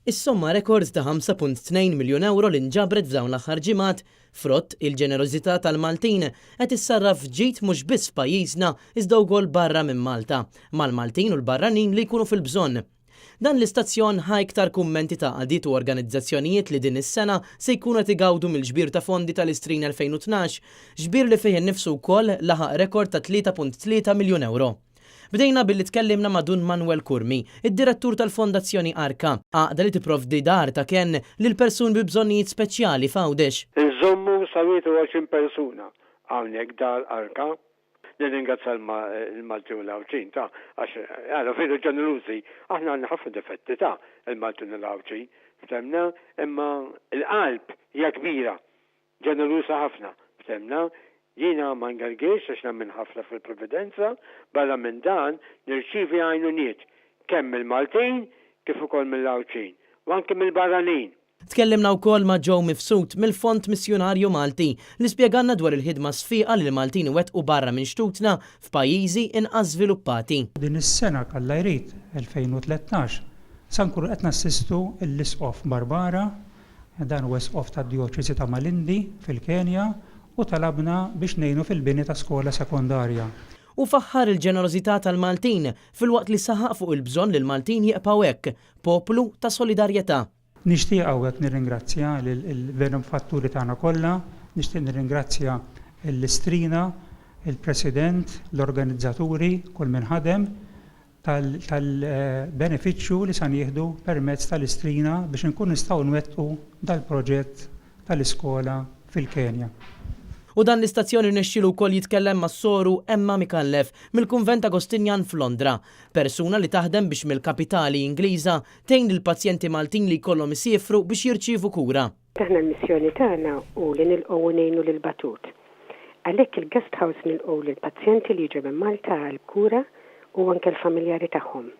Is-somma rekord ta' 5.2 miljun euro li nġabret f'dawn l-aħħar ġimgħat frott il-ġenerożità tal-Maltin qed issarraf ġid mhux biss f'pajjiżna iżda wkoll barra minn Malta, mal-Maltin u l-barranin li jkunu fil-bżonn. Dan l-istazzjon ħa iktar kummenti ta' qadiet u organizzazzjonijiet li din is-sena se jkunu qed igawdu mill-ġbir ta' fondi tal-Istrin 2012, ġbir li fih innifsu wkoll laħaq rekord ta' 3.3 miljun euro. Bdejna billi tkellimna ma' Dun Manuel Kurmi, id-direttur tal-Fondazzjoni Arka, għaqda li tipprovdi dar ta' kien lil persuni bi bżonnijiet speċjali f'Għawdex. Nżommu sa 20 persuna hawnhekk dar Arka. Nirringrazza l-Malti u l-Għawċin ta' għax għala fidu ġenerużi, aħna għandna ħafna difetti ta' il-Malti u l-Għawċin. Ftemna, imma l-qalb hija kbira, ġeneruża ħafna. Ftemna, jiena ma ngargiex għax nammin ħafna fil-Providenza, barra minn dan nirċivi għajnuniet kemm mill-Maltin kif ukoll mill-Għawċin u anke mill-barranin. Tkellimna wkoll ma' Joe Mifsud mill-Fond Missjonarju Malti li spjeganna dwar il-ħidma sfiqa li l-Maltin wettqu barra minn xtutna f'pajjiżi inqas żviluppati. Din is-sena kollha jrid 2013 sa nkunu qed nassistu l-isqof Barbara, dan huwa isqof tad-Djoċesi ta' Malindi fil-Kenja u talabna biex ngħinu fil-bini ta' skola sekondarja. U faħħar il-ġenerożità tal-Maltin fil-waqt li saħaq fuq il-bżonn li l-Maltin jibqgħu hekk, poplu ta' solidarjetà. Nixtieq hawnhekk nirringrazzja lill-benefatturi tagħna kollha, nixtieq nirringrazzja l-Istrina, il-President, l-organizzaturi, kull min ħadem tal-benefiċċju li san jieħdu permezz tal-Istrina biex inkun nistgħu nwettqu dal-proġett tal-iskola fil-Kenja. U dan l-istazzjoni rnexxielu wkoll jitkellem mas-soru Emma Mikallef mill-Kunvent Agostinjan f'Londra, persuna li taħdem biex mill-kapitali Ingliża tgħin lill-pazjenti Maltin li jkollhom isiefru biex jirċievu kura. Aħna l-missjoni tagħna u li nilqgħu ngħinu lill-batut. Għalhekk il-guest house nilqgħu lill-pazjenti li jiġu minn Malta għall-kura u anke l-familjari tagħhom.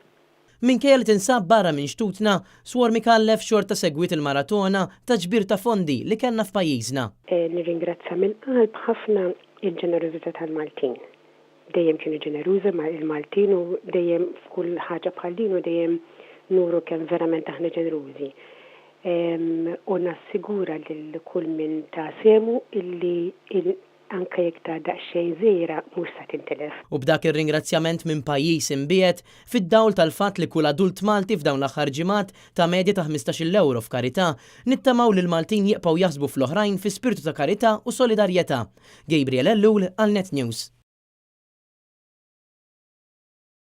Minkejja li tinsab barra minn xtutna, Swor Mikallef xorta segwit il-maratona ta' ġbir ta' fondi li kellna f'pajjiżna. Nirringrazzja mill-qalb ħafna il-ġenerożità tal-Maltin. Dejjem kienu ġenerużi ma' il-Maltin u dejjem f'kull ħaġa bħal-din u dejjem nuru kemm verament aħna ġenerużi. U nassigura lil kull min ta' semu illi anke jekk ta' daqsxejn żgħira mhux se tintilef. U b'dak ir-ringrazzjament minn pajjiż imbiet fid-dawl tal-fatt li kull adult Malti f'dawn l-aħħar ġimgħat ta' medja ta' 15 euro f'karità, nittamaw li l-Maltin jibqgħu jaħsbu fl-oħrajn fi spiritu ta' karità u solidarjetà. Gabriel Ellul għal Net News.